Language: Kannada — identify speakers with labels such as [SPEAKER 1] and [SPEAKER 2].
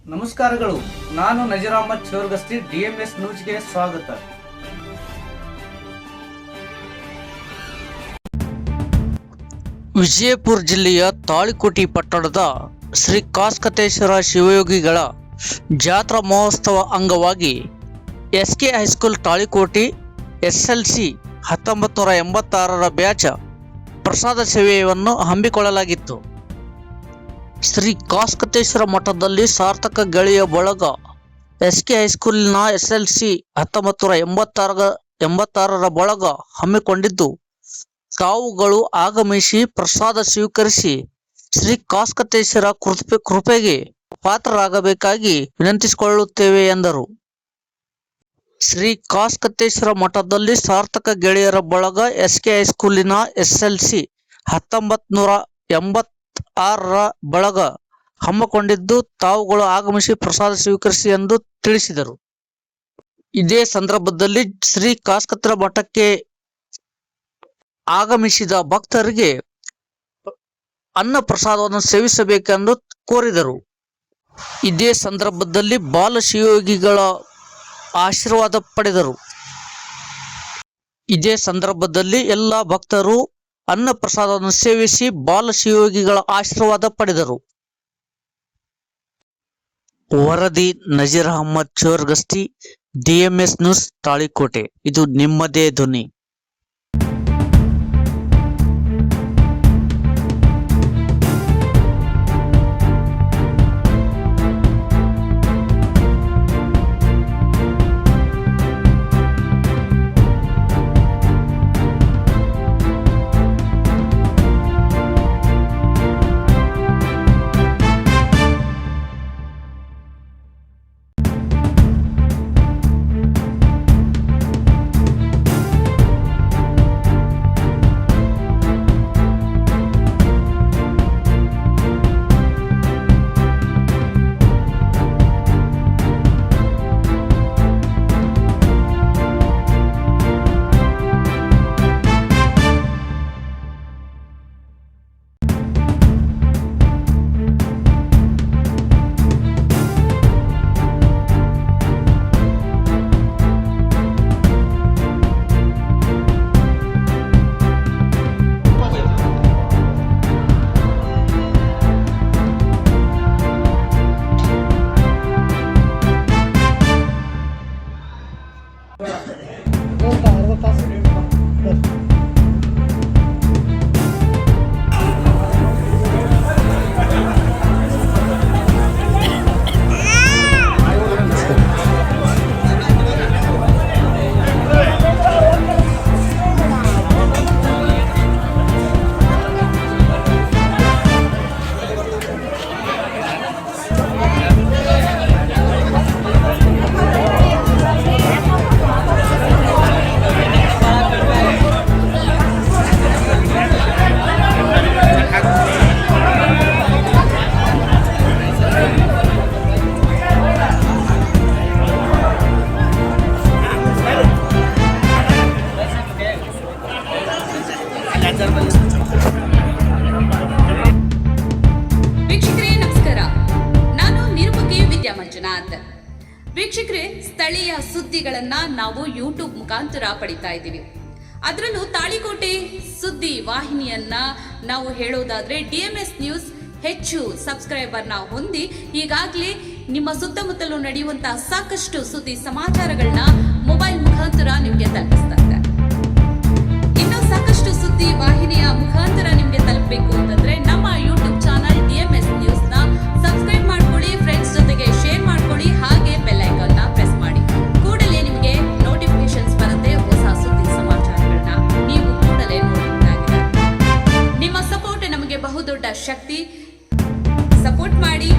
[SPEAKER 1] ನಮಸ್ಕಾರಗಳು. ನಾನು ನಜೀರ್ ಅಹಮದ್ ಚೋರ್ಗಸ್ತಿ, DMS ನ್ಯೂಸ್ಗೆ ಸ್ವಾಗತ.
[SPEAKER 2] ವಿಜಯಪುರ ಜಿಲ್ಲೆಯ ತಾಳಿಕೋಟೆ ಪಟ್ಟಣದ ಶ್ರೀ ಕಾಸ್ಕತೇಶ್ವರ ಶಿವಯೋಗಿಗಳ ಜಾತ್ರಾ ಮಹೋತ್ಸವ ಅಂಗವಾಗಿ SK high school Talikote SLC 1986 batch ಪ್ರಸಾದ ಸೇವೆಯನ್ನು ಹಮ್ಮಿಕೊಳ್ಳಲಾಗಿತ್ತು. ಶ್ರೀ ಕಾಸ್ಕತೇಶ್ವರ ಮಠದಲ್ಲಿ ಸಾರ್ಥಕ ಗೆಳೆಯ ಬಳಗ SK ಹೈಸ್ಕೂಲಿನ SLC 1986 ಬಳಗ ಹಮ್ಮಿಕೊಂಡಿದ್ದು, ತಾವುಗಳು ಆಗಮಿಸಿ ಪ್ರಸಾದ ಸ್ವೀಕರಿಸಿ ಶ್ರೀ ಕಾಸ್ಕತೇಶ್ವರ ಕೃಪೆಗೆ ಪಾತ್ರರಾಗಬೇಕಾಗಿ ವಿನಂತಿಸಿಕೊಳ್ಳುತ್ತೇವೆ ಎಂದರು. ಶ್ರೀ ಕಾಸ್ಕತೇಶ್ವರ ಮಠದಲ್ಲಿ ಸಾರ್ಥಕ ಗೆಳೆಯರ ಬಳಗ SK ಹೈಸ್ಕೂಲಿನ SLC 1986 ಬಳಗ ಹಮ್ಮಿಕೊಂಡಿದ್ದು, ತಾವುಗಳು ಆಗಮಿಸಿ ಪ್ರಸಾದ ಸ್ವೀಕರಿಸಿ ಎಂದು ತಿಳಿಸಿದರು. ಇದೇ ಸಂದರ್ಭದಲ್ಲಿ ಶ್ರೀ ಕಾಸ್ಕತೇಶ್ವರ ಮಠಕ್ಕೆ ಆಗಮಿಸಿದ ಭಕ್ತರಿಗೆ ಅನ್ನ ಪ್ರಸಾದವನ್ನು ಸೇವಿಸಬೇಕೆಂದು ಕೋರಿದರು. ಇದೇ ಸಂದರ್ಭದಲ್ಲಿ ಬಾಲ ಶಿವಯೋಗಿಗಳ ಆಶೀರ್ವಾದ ಪಡೆದರು. ಇದೇ ಸಂದರ್ಭದಲ್ಲಿ ಎಲ್ಲ ಭಕ್ತರು ಅನ್ನ ಪ್ರಸಾದವನ್ನು ಸೇವಿಸಿ ಬಾಲ ಶಿವಯೋಗಿಗಳ ಆಶೀರ್ವಾದ ಪಡೆದರು. ವರದಿ ನಜೀರ್ ಅಹಮದ್ ಚೋರ್ಗಸ್ತಿ, DMS ನ್ಯೂಸ್ ತಾಳಿಕೋಟೆ. ಇದು ನಿಮ್ಮದೇ ಧ್ವನಿ.
[SPEAKER 3] ವೀಕ್ಷಕರೇ ನಮಸ್ಕಾರ, ನಾನು ನಿರುಪಕೆ ವಿದ್ಯಾ ಮಂಜುನಾಥ್. ವೀಕ್ಷಕರೇ, ಸ್ಥಳೀಯ ಸುದ್ದಿಗಳನ್ನ ನಾವು ಯೂಟ್ಯೂಬ್ ಮುಖಾಂತರ ಪಡಿತಾ ಇದ್ದೀವಿ. ಅದರಲ್ಲೂ ತಾಳಿಕೋಟೆ ಸುದ್ದಿ ವಾಹಿನಿಯನ್ನ ನಾವು ಹೇಳೋದಾದ್ರೆ DMS ನ್ಯೂಸ್ ಹೆಚ್ಚು ಸಬ್ಸ್ಕ್ರೈಬರ್ನ ಹೊಂದಿ ಈಗಾಗಲೇ ನಿಮ್ಮ ಸುತ್ತಮುತ್ತಲೂ ನಡೆಯುವಂತಹ ಸಾಕಷ್ಟು ಸುದ್ದಿ ಸಮಾಚಾರಗಳನ್ನ ಮೊಬೈಲ್ ಮುಖಾಂತರ ನಿಮಗೆ ತಲುಪಿಸ್ತಾ ಇದೆ. ಇನ್ನು ಸಾಕಷ್ಟು ಸುದ್ದಿ ವಾಹಿನಿಯ ಮುಖಾಂತರ ನಿಮಗೆ ತಲುಪಬೇಕು ಅಂತಂದ್ರೆ ನಮ್ಮ ಯೂಟ್ಯೂಬ್ ಚಾನಲ್ DMS ನ್ಯೂಸ್ ನ ಸಬ್ಸ್ಕ್ರೈಬ್ ಮಾಡ್ಕೊಳ್ಳಿ, ಫ್ರೆಂಡ್ಸ್ ಜೊತೆಗೆ ಶೇರ್ ಮಾಡ್ಕೊಳ್ಳಿ, ಹಾಗೆ ಬೆಲ್ ಐಕಾನ್ ನ ಪ್ರೆಸ್ ಮಾಡಿ. ಕೂಡಲೇ ನಿಮಗೆ ನೋಟಿಫಿಕೇಶನ್ಸ್ ಬರುತ್ತೆ. ಹೊಸ ಸುದ್ದಿ ಸಮಾಚಾರಗಳನ್ನ ನೀವು ಕೂಡಲೇ ನೋಡಬಹುದಾಗಿದೆ. ನಿಮ್ಮ ಸಪೋರ್ಟ್ ನಮಗೆ ಬಹುದೊಡ್ಡ ಶಕ್ತಿ. ಸಪೋರ್ಟ್ ಮಾಡಿ.